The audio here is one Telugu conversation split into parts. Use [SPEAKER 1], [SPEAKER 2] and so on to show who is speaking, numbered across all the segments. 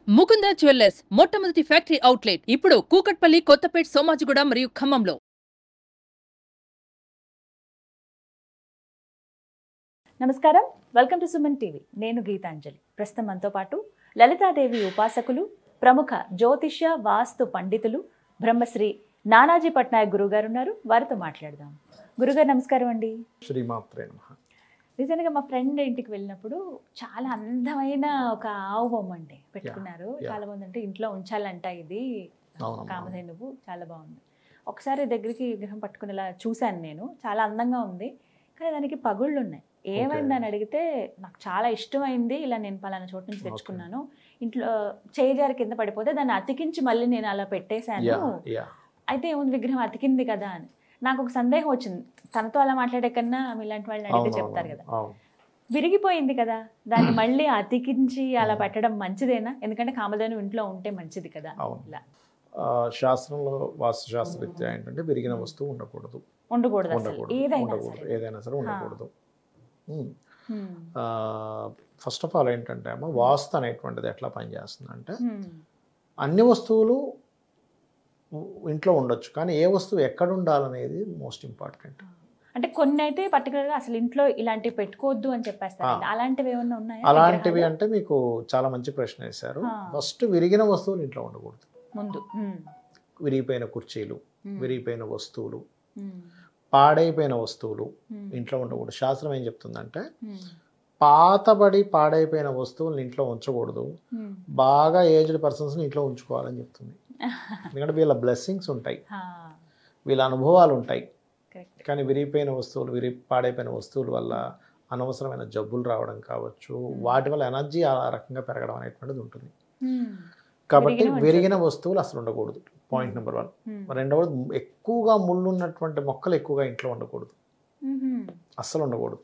[SPEAKER 1] ముకుంద జ్యువెల్లర్స్ మొట్టమొదటి ఫ్యాక్టరీ అవుట్లెట్ ఇప్పుడు కూకట్పల్లి, కొత్తపేట్, సోమాజిగూడ మరియు ఖమ్మంలో.
[SPEAKER 2] నమస్కారం, వెల్కమ్ టు సుమన్ టీవీ. నేను గీతాంజలి. ప్రస్తుతం మనతో పాటు లలితాదేవి ఉపాసకులు, ప్రముఖ జ్యోతిష్య వాస్తు పండితులు బ్రహ్మశ్రీ నానాజీ పట్నాయక్ గురుగారు ఉన్నారు. వారితో మాట్లాడదాం. గురుగారు నమస్కారం అండి.
[SPEAKER 3] శ్రీమాత్రే నమః.
[SPEAKER 2] నిజంగా మా ఫ్రెండ్ ఇంటికి వెళ్ళినప్పుడు చాలా అందమైన ఒక ఆవు బొమ్మ అండి పెట్టుకున్నారు. చాలా బాగుంది. అంటే ఇంట్లో ఉంచాలంట ఇది కామధేనువు, చాలా బాగుంది. ఒకసారి దగ్గరికి విగ్రహం పట్టుకునేలా చూశాను నేను. చాలా అందంగా ఉంది, కానీ దానికి పగుళ్ళు ఉన్నాయి. ఏమైందని అడిగితే నాకు చాలా ఇష్టమైంది, ఇలా నేను పలానా చోటు నుంచి తెచ్చుకున్నాను, ఇంట్లో చేజారి కింద పడిపోతే దాన్ని అతికించి మళ్ళీ నేను అలా పెట్టేశాను, అయితే ఏముంది విగ్రహం అతికింది కదా అని. నాకు ఒక సందేహం వచ్చింది. తనతో అలా మాట్లాడే కన్నా ఇలాంటి వాళ్ళని అడిగితే చెప్తారు కదా. విరిగిపోయింది కదా, దాన్ని మళ్ళీ అతికించి అలా పెట్టడం మంచిదేనా? ఎందుకంటే కామధేను ఇంట్లో ఉంటే మంచిది కదా. ఇలా
[SPEAKER 3] శాస్త్రంలో వాస్తు శాస్త్రరీత్యా ఏంటంటే విరిగిన వస్తువు ఉండకూడదు, ఏదైనా సరే ఉండకూడదు. ఫస్ట్ ఆఫ్ ఆల్ ఏంటంటే అమ్మ, వాస్తు అనేటువంటిది ఎట్లా పనిచేస్తుందంటే అన్ని వస్తువులు ఇంట్లో ఉండొచ్చు, కానీ ఏ వస్తువు ఎక్కడ ఉండాలనేది మోస్ట్ ఇంపార్టెంట్.
[SPEAKER 2] అంటే కొన్ని అయితే పర్టికులర్గా అసలు ఇంట్లో ఇలాంటివి పెట్టుకోవద్దు అని చెప్పేస్తారు. అలాంటివి ఏమన్నా ఉన్నాయా?
[SPEAKER 3] అలాంటివి అంటే మీకు చాలా మంచి ప్రశ్న వేశారు. ఫస్ట్ విరిగిన వస్తువులు ఇంట్లో ఉండకూడదు. ముందు విరిగిపోయిన కుర్చీలు, విరిగిపోయిన వస్తువులు, పాడైపోయిన వస్తువులు ఇంట్లో ఉండకూడదు. శాస్త్రం ఏం చెప్తుందంటే పాడైపోయిన వస్తువులను ఇంట్లో ఉంచకూడదు, బాగా ఏజ్డ్ పర్సన్స్ని ఇంట్లో ఉంచుకోవాలని చెప్తుంది. ఎందుకంటే వీళ్ళ బ్లెస్సింగ్స్ ఉంటాయి, వీళ్ళ అనుభవాలు ఉంటాయి. కానీ విరిగిపోయిన వస్తువులు, పాడైపోయిన వస్తువుల వల్ల అనవసరమైన జబ్బులు రావడం కావచ్చు, వాటి వల్ల ఎనర్జీ ఆ రకంగా పెరగడం అనేటువంటిది ఉంటుంది. కాబట్టి విరిగిన వస్తువులు అసలు ఉండకూడదు, పాయింట్ నెంబర్ 1. రెండవది, ఎక్కువగా ముళ్ళు ఉన్నటువంటి మొక్కలు ఎక్కువగా ఇంట్లో ఉండకూడదు, అస్సలు ఉండకూడదు.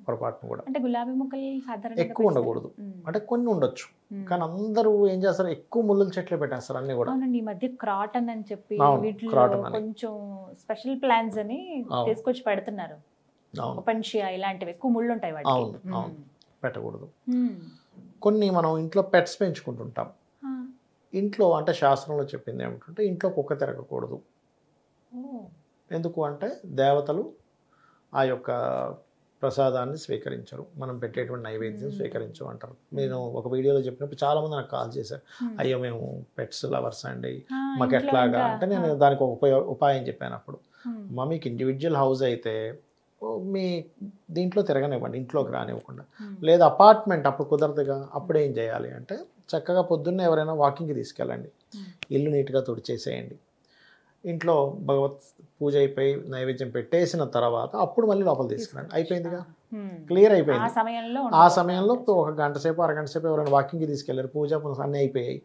[SPEAKER 3] పొరపాటును కూడా
[SPEAKER 2] అంటే గులాబీ మొక్కలు
[SPEAKER 3] ఎక్కువ ఉండకూడదు. అంటే కొన్ని ఉండొచ్చు, కానీ అందరూ ఏం చేస్తారు, ఎక్కువ ముళ్ళ చెట్లు పెట్టేస్తారు అన్ని కూడా.
[SPEAKER 2] ఈ మధ్య క్రాటన్ అని చెప్పి కొంచెం స్పెషల్ ప్లాన్స్ అని తీసుకొచ్చి పెడుతున్నారు. పెన్షియా ఇలాంటివి ఎక్కువ ముళ్ళు ఉంటాయి వాటికి.
[SPEAKER 3] అవును, పెట్టకూడదు. కొన్ని మనం ఇంట్లో పెట్స్ పెంచుకుంటుంటాం. ఇంట్లో అంటే శాస్త్రంలో చెప్పింది ఏమిటంటే ఇంట్లో కుక్క తిరగకూడదు. ఎందుకు అంటే దేవతలు ఆ యొక్క ప్రసాదాన్ని స్వీకరించరు, మనం పెట్టేటువంటి నైవేద్యం స్వీకరించు అంటారు. నేను ఒక వీడియోలో చెప్పినప్పుడు చాలామంది నాకు కాల్ చేశారు, అయ్యో మేము పెట్స్ లవర్స్ అండి, మాకు ఎట్లాగా అంటే నేను దానికి ఒక ఉపాయం చెప్పాను. అప్పుడు మీకు ఇండివిజువల్ హౌస్ అయితే మీ దీంట్లో తిరగనివ్వండి, ఇంట్లోకి రానివ్వకుండా. లేదా అపార్ట్మెంట్ అప్పుడు కుదరదుగా, అప్పుడు ఏం చేయాలి అంటే చక్కగా పొద్దున్నే ఎవరైనా వాకింగ్కి తీసుకెళ్ళండి, ఇల్లు నీట్గా తుడిచేసేయండి, ఇంట్లో భగవత్ పూజ అయిపోయి నైవేద్యం పెట్టేసిన తర్వాత అప్పుడు మళ్ళీ లోపల తీసుకురండి. అయిపోయిందిగా, క్లియర్ అయిపోయింది. ఆ సమయంలో ఒక గంట సేపు, అరగంట సేపు ఎవరైనా వాకింగ్కి తీసుకెళ్ళారు, పూజ అన్నీ అయిపోయాయి,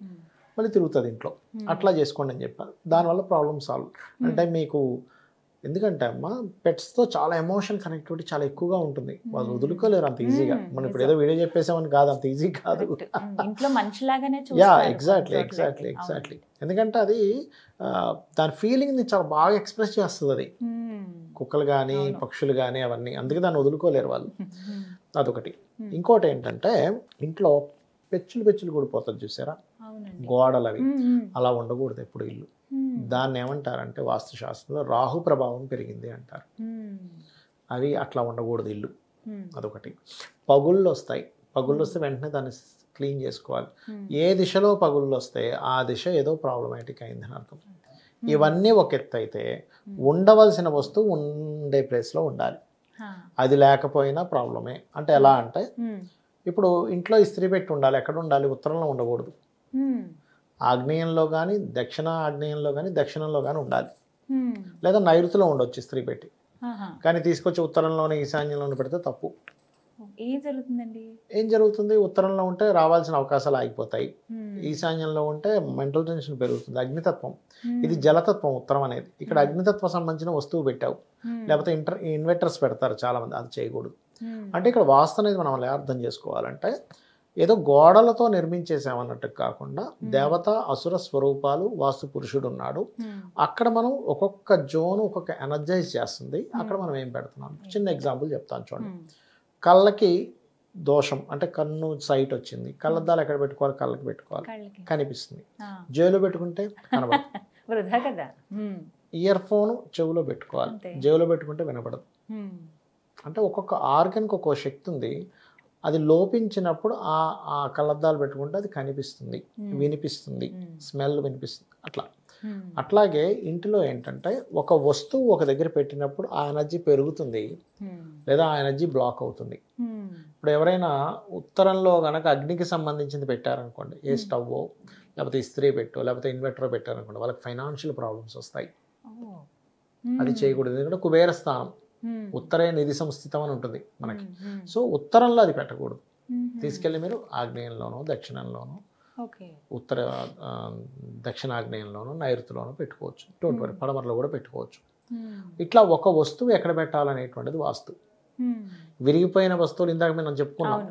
[SPEAKER 3] మళ్ళీ తిరుగుతుంది ఇంట్లో. అట్లా చేసుకోండి అని చెప్పారు. దానివల్ల ప్రాబ్లమ్ సాల్వ్. అంటే మీకు ఎందుకంటే అమ్మ, పెట్స్తో చాలా ఎమోషన్ కనెక్టివిటీ చాలా ఎక్కువగా ఉంటుంది, వాళ్ళు వదులుకోలేరు అంత ఈజీగా. మనం ఇప్పుడు ఏదో వీడియో చెప్పేసామని కాదు, అంత ఈజీ కాదు. ఎగ్జాక్ట్లీ. ఎందుకంటే అది దాని ఫీలింగ్ని చాలా బాగా ఎక్స్ప్రెస్ చేస్తుంది అది, కుక్కలు కానీ పక్షులు కానీ అవన్నీ. అందుకే దాన్ని వదులుకోలేరు వాళ్ళు. అదొకటి. ఇంకోటి ఏంటంటే ఇంట్లో పెచ్చులు కూడిపోతుంది చూసారా, గోడలు అవి అలా ఉండకూడదు ఎప్పుడు ఇల్లు. దాన్ని ఏమంటారంటే వాస్తుశాస్త్రంలో రాహు ప్రభావం పెరిగింది అంటారు. అవి అట్లా ఉండకూడదు ఇల్లు. అదొకటి. పగుళ్ళు వస్తాయి, పగుళ్ళు వస్తే వెంటనే దాన్ని క్లీన్ చేసుకోవాలి. ఏ దిశలో పగుళ్ళు వస్తే ఆ దిశ ఏదో ప్రాబ్లమాటిక్ అయిందని అర్థం. ఇవన్నీ ఒక ఎత్తు అయితే, ఉండవలసిన వస్తువు ఉండే ప్లేస్లో ఉండాలి. అది లేకపోయినా ప్రాబ్లమే. అంటే ఎలా అంటే ఇప్పుడు ఇంట్లో ఇస్త్రీ పెట్టి ఉండాలి, ఎక్కడ ఉండాలి, ఉత్తరంలో ఉండకూడదు. ఆగ్నేయంలో కానీ దక్షిణ ఆగ్నేయంలో కానీ దక్షిణంలో కానీ ఉండాలి, లేదా నైరుతిలో ఉండొచ్చు ఇస్త్రీ పెట్టి. కానీ తీసుకొచ్చి ఉత్తరంలోనే ఈశాన్యంలోనే పెడితే తప్పు. ఏం జరుగుతుంది, ఉత్తరంలో ఉంటే రావాల్సిన అవకాశాలు ఆగిపోతాయి, ఈశాన్యంలో ఉంటే మెంటల్ టెన్షన్ పెరుగుతుంది. అగ్నితత్వం, ఇది జలతత్వం ఉత్తరం అనేది. ఇక్కడ అగ్నితత్వం సంబంధించిన వస్తువు పెట్టావు, లేకపోతే ఇన్వర్టర్స్ పెడతారు చాలామంది, అది చేయకూడదు. అంటే ఇక్కడ వాస్తు అనేది మనం ఎలా అర్థం చేసుకోవాలంటే ఏదో గోడలతో నిర్మించేసామన్నట్టు కాకుండా దేవత అసుర స్వరూపాలు, వాస్తు పురుషుడు ఉన్నాడు అక్కడ. మనం ఒక్కొక్క జోన్ ఒక్కొక్క ఎనర్జైజ్ చేస్తుంది. అక్కడ మనం ఏం పెడుతున్నాం, చిన్న ఎగ్జాంపుల్ చెప్తాను చూడండి. కళ్ళకి దోషం అంటే కన్ను సైట్ వచ్చింది, కళ్ళద్దాలు ఎక్కడ పెట్టుకోవాలి, కళ్ళకి పెట్టుకోవాలి,
[SPEAKER 2] కళ్ళకి
[SPEAKER 3] కనిపిస్తుంది. జేబులో పెట్టుకుంటే కనబడదు.
[SPEAKER 2] వృధా కదా.
[SPEAKER 3] ఇయర్ ఫోన్ చెవులో పెట్టుకోవాలి,
[SPEAKER 2] అంతే.
[SPEAKER 3] జేబులో పెట్టుకుంటే వినపడదు. అంటే ఒక్కొక్క ఆర్గన్కి ఒక్కొక్క శక్తి ఉంది. అది లోపించినప్పుడు ఆ కళ్ళద్దాలు పెట్టుకుంటే అది కనిపిస్తుంది, వినిపిస్తుంది, స్మెల్ వినిపిస్తుంది. అట్లాగే ఇంటిలో ఏంటంటే ఒక వస్తువు ఒక దగ్గర పెట్టినప్పుడు ఆ ఎనర్జీ పెరుగుతుంది లేదా ఆ ఎనర్జీ బ్లాక్ అవుతుంది. ఇప్పుడు ఎవరైనా ఉత్తరంలో కనుక అగ్నికి సంబంధించింది పెట్టారనుకోండి, ఏ స్టవ్ లేకపోతే ఇస్త్రీ పెట్టో లేకపోతే ఇన్వర్టర్ పెట్టారనుకోండి, వాళ్ళకి ఫైనాన్షియల్ ప్రాబ్లమ్స్ వస్తాయి. అది చేయకూడదు. ఎందుకంటే కుబేర స్థానం, ఉత్తరే నిధి సంస్థితం అని ఉంటుంది మనకి. సో ఉత్తరంలో అది పెట్టకూడదు. తీసుకెళ్ళి మీరు ఆగ్నేయంలోనో దక్షిణంలోనో ఉత్తర దక్షిణాగ్నేయంలోనో నైరుతిలోనో పెట్టుకోవచ్చు. డోంట్ వరీ, పడమరలో కూడా పెట్టుకోవచ్చు. ఇట్లా ఒక వస్తువు ఎక్కడ పెట్టాలనేటువంటిది వాస్తు. విరిగిపోయిన వస్తువులు ఇందాక మనం చెప్పుకున్నాం,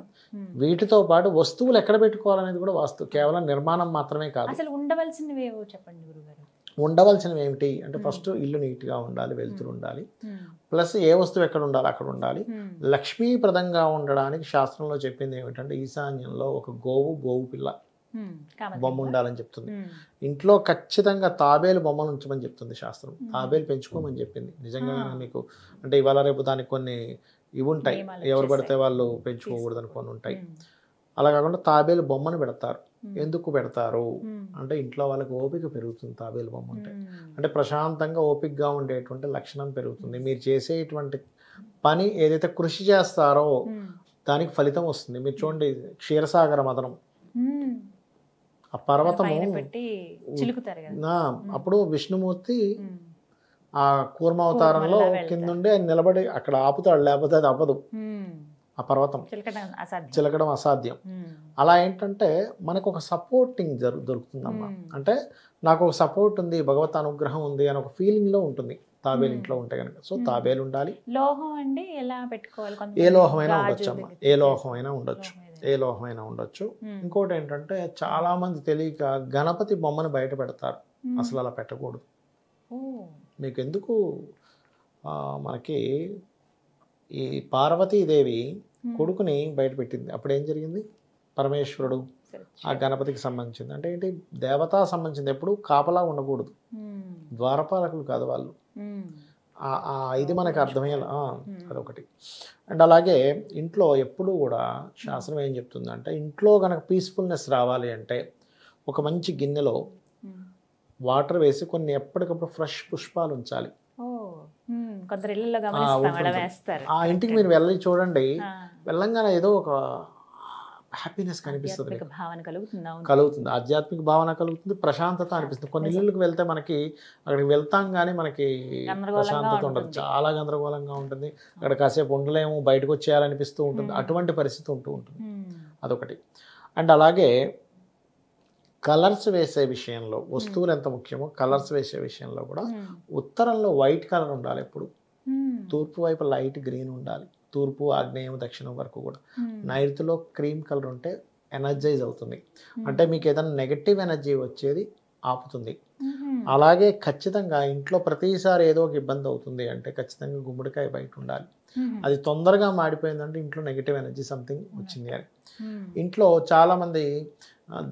[SPEAKER 3] వీటితో పాటు వస్తువులు ఎక్కడ పెట్టుకోవాలనేది కూడా వాస్తు. కేవలం నిర్మాణం మాత్రమే కాదు.
[SPEAKER 2] అసలు ఉండవలసినవి ఏవో చెప్పండి గురుగారు.
[SPEAKER 3] ఉండవలసినవి ఏమిటి అంటే ఫస్ట్ ఇల్లు నీట్గా ఉండాలి, వెలుతురు ఉండాలి, ప్లస్ ఏ వస్తువు ఎక్కడ ఉండాలి అక్కడ ఉండాలి. లక్ష్మీప్రదంగా ఉండడానికి శాస్త్రంలో చెప్పింది ఏమిటంటే ఈశాన్యంలో ఒక గోవు పిల్ల బొమ్మ ఉండాలని చెప్తుంది. ఇంట్లో ఖచ్చితంగా తాబేలు బొమ్మలు ఉంచమని చెప్తుంది శాస్త్రం. తాబేలు పెంచుకోమని చెప్పింది. నిజంగా మీకు అంటే ఇవాళ రేపు దానికి కొన్ని ఇవి ఉంటాయి, ఎవరు పడితే వాళ్ళు పెంచుకోకూడదని కొన్ని ఉంటాయి. అలా కాకుండా తాబేలు బొమ్మను పెడతారు. ఎందుకు పెడతారు అంటే ఇంట్లో వాళ్ళకి ఓపిక పెరుగుతుంది తాబేలు బొమ్మ ఉంటే. అంటే ప్రశాంతంగా ఓపికగా ఉండేటువంటి లక్షణం పెరుగుతుంది. మీరు చేసేటువంటి పని ఏదైతే కృషి చేస్తారో దానికి ఫలితం వస్తుంది. మీరు చూడండి క్షీరసాగర మదనం, ఆ పర్వతము అప్పుడు విష్ణుమూర్తి ఆ కూర్మావతారంలో కిందుండి ఆయన నిలబడి అక్కడ ఆపుతాడు, లేకపోతే అది అవ్వదు. ఆ పర్వతం చిలకడం అసాధ్యం. అలా ఏంటంటే మనకు ఒక సపోర్టింగ్ దొరుకుతుందమ్మా. అంటే నాకు ఒక సపోర్ట్ ఉంది, భగవత్ అనుగ్రహం ఉంది అని ఒక ఫీలింగ్ లో ఉంటుంది తాబేలు ఇంట్లో ఉంటే కనుక. సో తాబేలు ఉండాలి.
[SPEAKER 2] లోహం అండి ఎలా పెట్టుకోవాలి?
[SPEAKER 3] ఏ లోహమైనా ఉండొచ్చు అమ్మా, ఏ లోహమైనా ఉండొచ్చు, ఏ లోహమైనా ఉండొచ్చు. ఇంకోటి ఏంటంటే చాలా మంది తెలియక గణపతి బొమ్మను బయట పెడతారు. అసలు అలా పెట్టకూడదు. మీకు ఎందుకు, మనకి ఈ పార్వతీదేవి కొడుకుని బయట పెట్టింది. అప్పుడు ఏం జరిగింది? పరమేశ్వరుడు ఆ గణపతికి సంబంధించింది. అంటే ఏంటి? దేవతా సంబంధించింది. ఎప్పుడు కాపలా ఉండకూడదు, ద్వారపాలకులు కాదు వాళ్ళు. ఇది మనకు అర్థమయ్యేలా అదొకటి. అండ్ అలాగే ఇంట్లో ఎప్పుడు కూడా శాస్త్రం ఏం చెప్తుందంటే ఇంట్లో కనుక పీస్ఫుల్నెస్ రావాలి అంటే ఒక మంచి గిన్నెలో వాటర్ వేసి కొన్ని ఎప్పటికప్పుడు ఫ్రెష్ పుష్పాలు ఉంచాలి. ఆ ఇంటికి మీరు వెళ్ళి చూడండి, వెళ్ళంగానే ఏదో ఒక హ్యాపీనెస్ కనిపిస్తుంది, కలుగుతుంది, ఆధ్యాత్మిక భావన కలుగుతుంది, ప్రశాంతత అనిపిస్తుంది. కొన్ని ఇళ్ళకి వెళ్తే మనకి అక్కడికి వెళ్తాం కానీ మనకి ప్రశాంతత ఉండదు, చాలా గందరగోళంగా ఉంటుంది. అక్కడ కాసేపు ఉండలేము, బయటకు వచ్చేయాలనిపిస్తూ ఉంటుంది. అటువంటి పరిస్థితి ఉంటూ ఉంటుంది. అదొకటి. అండ్ అలాగే కలర్స్ వేసే విషయంలో, వస్తువులు ఎంత ముఖ్యమో కలర్స్ వేసే విషయంలో కూడా ఉత్తరంలో వైట్ కలర్ ఉండాలి ఎప్పుడు. తూర్పు వైపు లైట్ గ్రీన్ ఉండాలి, తూర్పు ఆగ్నేయం దక్షిణం వరకు కూడా. నైరుతిలో క్రీమ్ కలర్ ఉంటే ఎనర్జైజ్ అవుతుంది, అంటే మీకు ఏదైనా నెగటివ్ ఎనర్జీ వచ్చేది ఆపుతుంది. అలాగే ఖచ్చితంగా ఇంట్లో ప్రతిసారి ఏదో ఒక ఇబ్బంది అవుతుంది అంటే ఖచ్చితంగా గుమ్మడికాయ బయట ఉండాలి. అది తొందరగా మాడిపోయిందంటే ఇంట్లో నెగటివ్ ఎనర్జీ సంథింగ్ వచ్చింది అని. ఇంట్లో చాలామంది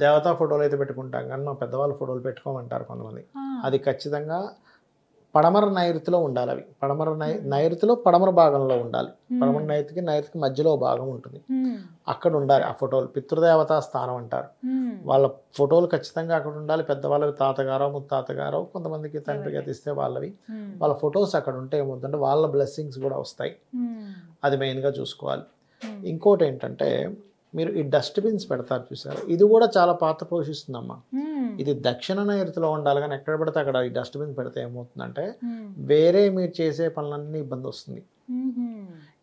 [SPEAKER 3] దేవతా ఫోటోలు అయితే పెట్టుకుంటాం కానీ మా పెద్దవాళ్ళ ఫోటోలు పెట్టుకోమంటారు కొంతమంది. అది ఖచ్చితంగా పడమర నైరుతిలో ఉండాలి. అవి పడమర నైరుతిలో పడమర భాగంలో ఉండాలి. పడమర నైరుతికి మధ్యలో భాగం ఉంటుంది, అక్కడ ఉండాలి ఆ ఫోటోలు. పితృదేవతా స్థానం అంటారు. వాళ్ళ ఫోటోలు ఖచ్చితంగా అక్కడ ఉండాలి. పెద్దవాళ్ళవి తాతగారో ముత్తాతగారో, కొంతమందికి తండ్రిగా తీస్తే వాళ్ళవి, వాళ్ళ ఫొటోస్ అక్కడ ఉంటే ఏమవుతుందంటే వాళ్ళ బ్లెస్సింగ్స్ కూడా వస్తాయి. అది మెయిన్గా చూసుకోవాలి. ఇంకోటి ఏంటంటే మీరు ఈ డస్ట్బిన్స్ పెడతారు చూసారు, ఇది కూడా చాలా పాత్ర పోషిస్తుందమ్మా. ఇది దక్షిణ నైరుతిలో ఉండాలి, కానీ ఎక్కడ పెడితే అక్కడ ఈ డస్ట్బిన్ పెడితే ఏమవుతుందంటే వేరే మీరు చేసే పనులన్నీ ఇబ్బంది వస్తుంది.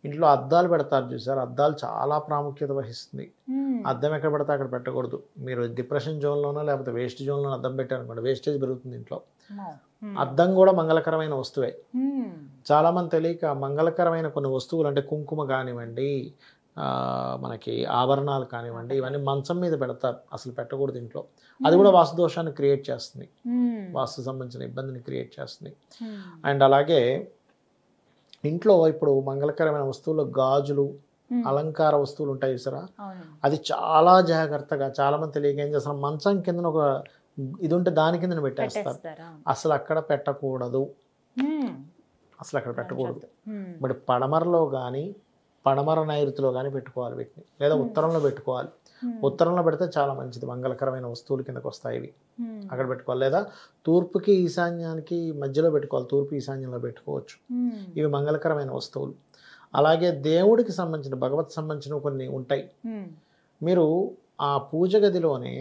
[SPEAKER 3] ఇంట్లో అద్దాలు పెడతారు చూసారు, అద్దాలు చాలా ప్రాముఖ్యత వహిస్తుంది. అద్దం ఎక్కడ పెడితే అక్కడ పెట్టకూడదు. మీరు డిప్రెషన్ జోన్లోనో లేకపోతే వేస్ట్ జోన్లో అద్దం పెట్టారనుకోండి, వేస్టేజ్ పెరుగుతుంది ఇంట్లో. అద్దం కూడా మంగళకరమైన వస్తువే. చాలామంది తెలియక మంగళకరమైన కొన్ని వస్తువులు అంటే కుంకుమ కానివ్వండి, మనకి ఆభరణాలు కానివ్వండి, ఇవన్నీ మంచం మీద పెడతారు, అసలు పెట్టకూడదు ఇంట్లో. అది కూడా వాస్తు దోషాన్ని క్రియేట్ చేస్తుంది, వాస్తు సంబంధించిన ఇబ్బందిని క్రియేట్ చేస్తుంది. అండ్ అలాగే ఇంట్లో ఇప్పుడు మంగళకరమైన వస్తువులు గాజులు, అలంకార వస్తువులు ఉంటాయి చూసారా, అది చాలా జాగ్రత్తగా, చాలా మంది తెలియక ఏం చేస్తారు, మంచం కింద ఒక ఇది ఉంటే దాని కింద పెట్టేస్తారు. అసలు అక్కడ పెట్టకూడదు, అసలు అక్కడ పెట్టకూడదు. బట్ పడమరలో కానీ పడమర నైరుతిలో కానీ పెట్టుకోవాలి వీటిని, లేదా ఉత్తరంలో పెట్టుకోవాలి. ఉత్తరంలో పెడితే చాలా మంచిది, మంగళకరమైన వస్తువులు కిందకు వస్తాయి ఇవి, అక్కడ పెట్టుకోవాలి. లేదా తూర్పుకి ఈశాన్యానికి మధ్యలో పెట్టుకోవాలి, తూర్పు ఈశాన్యంలో పెట్టుకోవచ్చు. ఇవి మంగళకరమైన వస్తువులు. అలాగే దేవుడికి సంబంధించిన, భగవత్ సంబంధించిన కొన్ని ఉంటాయి. మీరు ఆ పూజ గదిలోనే,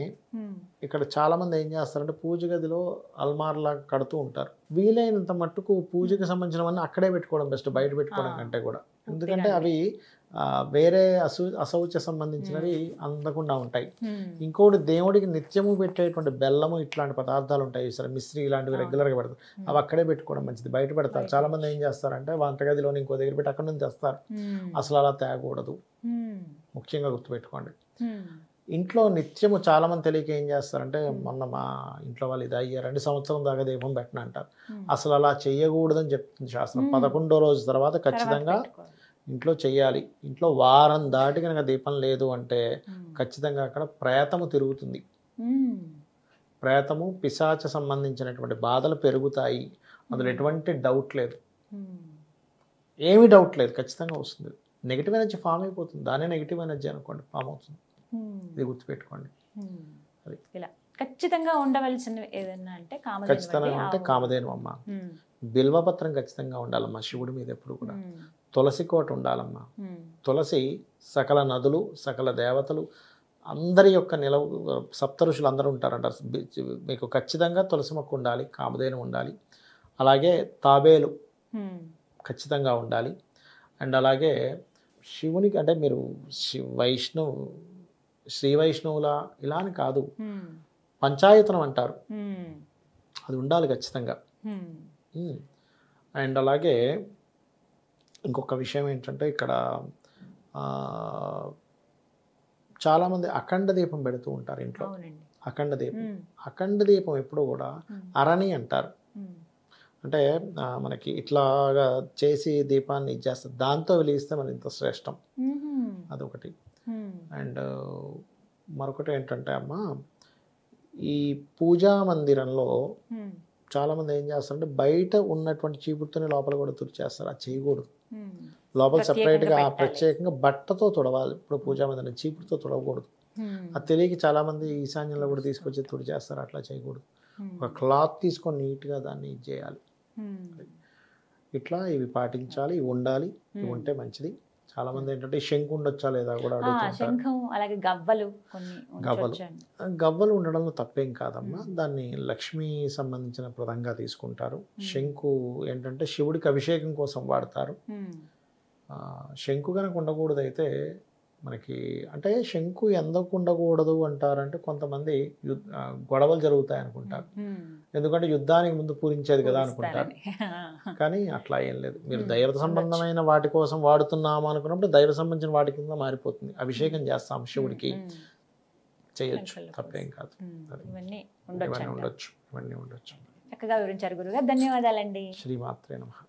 [SPEAKER 3] ఇక్కడ చాలా మంది ఏం చేస్తారంటే పూజ గదిలో అల్మార్లా కడుతూ ఉంటారు. వీలైనంత మట్టుకు పూజకి సంబంధించినవన్నీ అక్కడే పెట్టుకోవడం బెస్ట్, బయట పెట్టుకోవడం కంటే కూడా. ఎందుకంటే అవి వేరే అశౌచ సంబంధించినవి అందకుండా ఉంటాయి. ఇంకోటి, దేవుడికి నిత్యము పెట్టేటువంటి బెల్లము ఇట్లాంటి పదార్థాలు ఉంటాయి సరే, మిశ్రీ ఇలాంటివి రెగ్యులర్గా పెడతారు, అవి అక్కడే పెట్టుకోవడం మంచిది, బయట పెడతారు. చాలా మంది ఏం చేస్తారంటే వంటగదిలోని ఇంకో దగ్గర పెట్టి అక్కడ నుంచి తెస్తారు. అసలు అలా తేకూడదు, ముఖ్యంగా గుర్తుపెట్టుకోండి. ఇంట్లో నిత్యము చాలా మంది తెలియక ఏం చేస్తారంటే, మొన్న మా ఇంట్లో వాళ్ళు ఇది అయ్యారు 2 సంవత్సరం దాకా దీపం పెట్టిన అంటారు. అసలు అలా చెయ్యకూడదని చెప్తుంది శాస్త్రం. 11వ రోజు తర్వాత ఖచ్చితంగా ఇంట్లో చెయ్యాలి. ఇంట్లో వారం దాటి కనుక దీపం లేదు అంటే ఖచ్చితంగా అక్కడ ప్రేతము తిరుగుతుంది. ప్రేతము, పిశాచ సంబంధించినటువంటి బాధలు పెరుగుతాయి, అందులో ఎటువంటి డౌట్ లేదు, ఏమీ డౌట్ లేదు, ఖచ్చితంగా వస్తుంది. నెగిటివ్ ఎనర్జీ ఫామ్ అయిపోతుంది, దానే నెగిటివ్ ఎనర్జీ అనుకోండి, ఫామ్ అవుతుంది. ఇది గుర్తుపెట్టుకోండి. అది
[SPEAKER 2] ఇలా ఖచ్చితంగా ఉండవలసిన ఏదన్నా అంటే
[SPEAKER 3] ఖచ్చితంగా అంటే కామధేను అమ్మ, బిల్వపత్రం ఖచ్చితంగా ఉండాలమ్మా శివుడి మీద ఎప్పుడు కూడా. తులసి కోట ఉండాలమ్మా. తులసి సకల నదులు, సకల దేవతలు అందరి యొక్క సప్త ఋషులు అందరూ ఉంటారంటారు. మీకు ఖచ్చితంగా తులసి మొక్క ఉండాలి, కామధేను ఉండాలి, అలాగే తాబేలు ఖచ్చితంగా ఉండాలి. అండ్ అలాగే శివునికి అంటే మీరు శ్రీ వైష్ణవుల ఇలా అని కాదు, పంచాయతనం అంటారు, అది ఉండాలి ఖచ్చితంగా. అండ్ అలాగే ఇంకొక విషయం ఏంటంటే, ఇక్కడ చాలామంది అఖండ దీపం పెడుతూ ఉంటారు ఇంట్లో. అఖండ దీపం ఎప్పుడు కూడా అరణి అంటారు. అంటే మనకి ఇట్లాగా చేసి దీపాన్ని ఇచ్చేస్తారు, దాంతో వెలిగిస్తే మన ఇంత శ్రేష్టం, అదొకటి. అండ్ మరొకటి ఏంటంటే అమ్మ, ఈ పూజా మందిరంలో చాలామంది ఏం చేస్తారంటే బయట ఉన్నటువంటి చీపుడుతోనే లోపల కూడా తుడిచేస్తారు, అది చేయకూడదు. లోపల సపరేట్గా ప్రత్యేకంగా బట్టతో తుడవాలి. ఇప్పుడు పూజా మందిరం చీపుడుతో తుడవకూడదు, అది తెలియక చాలామంది ఈశాన్యంలో కూడా తీసుకొచ్చి తుడిచేస్తారు, అట్లా చేయకూడదు. ఒక క్లాత్ తీసుకొని నీట్గా దాన్ని ఇది చేయాలి. ఇట్లా ఇవి పాటించాలి, ఇవి ఉండాలి, ఇవి ఉంటే మంచిది. చాలా మంది ఏంటంటే శంకు ఉండొచ్చా లేదా కూడా
[SPEAKER 2] అడుగుతుంటారు.
[SPEAKER 3] గవ్వలు ఉండడంలో తప్పేం కాదమ్మా, దాన్ని లక్ష్మీ సంబంధించిన ప్రదంగా తీసుకుంటారు. శంకు ఏంటంటే శివుడికి అభిషేకం కోసం వాడతారు. శంకు కనుక ఉండకూడదు అయితే మనకి, అంటే శంకు ఎందుకు ఉండకూడదు అంటారంటే కొంతమంది గొడవలు జరుగుతాయి అనుకుంటారు, ఎందుకంటే యుద్ధానికి ముందు పూరించేది కదా అనుకుంటారు. కానీ అట్లా ఏం లేదు, మీరు దైవ సంబంధమైన వాటి కోసం వాడుతున్నాము అనుకున్నప్పుడు దైవ సంబంధించిన వాటి కింద మారిపోతుంది. అభిషేకం చేస్తాం శివుడికి, చేయొచ్చు, తప్పేం కాదు.
[SPEAKER 2] ఇవన్నీ
[SPEAKER 3] ఉండొచ్చు, ఇవన్నీ ఉండొచ్చు.
[SPEAKER 2] చక్కగా వివరించారు గురుగారు, ధన్యవాదాలండి.
[SPEAKER 3] శ్రీమాత్రే నమః.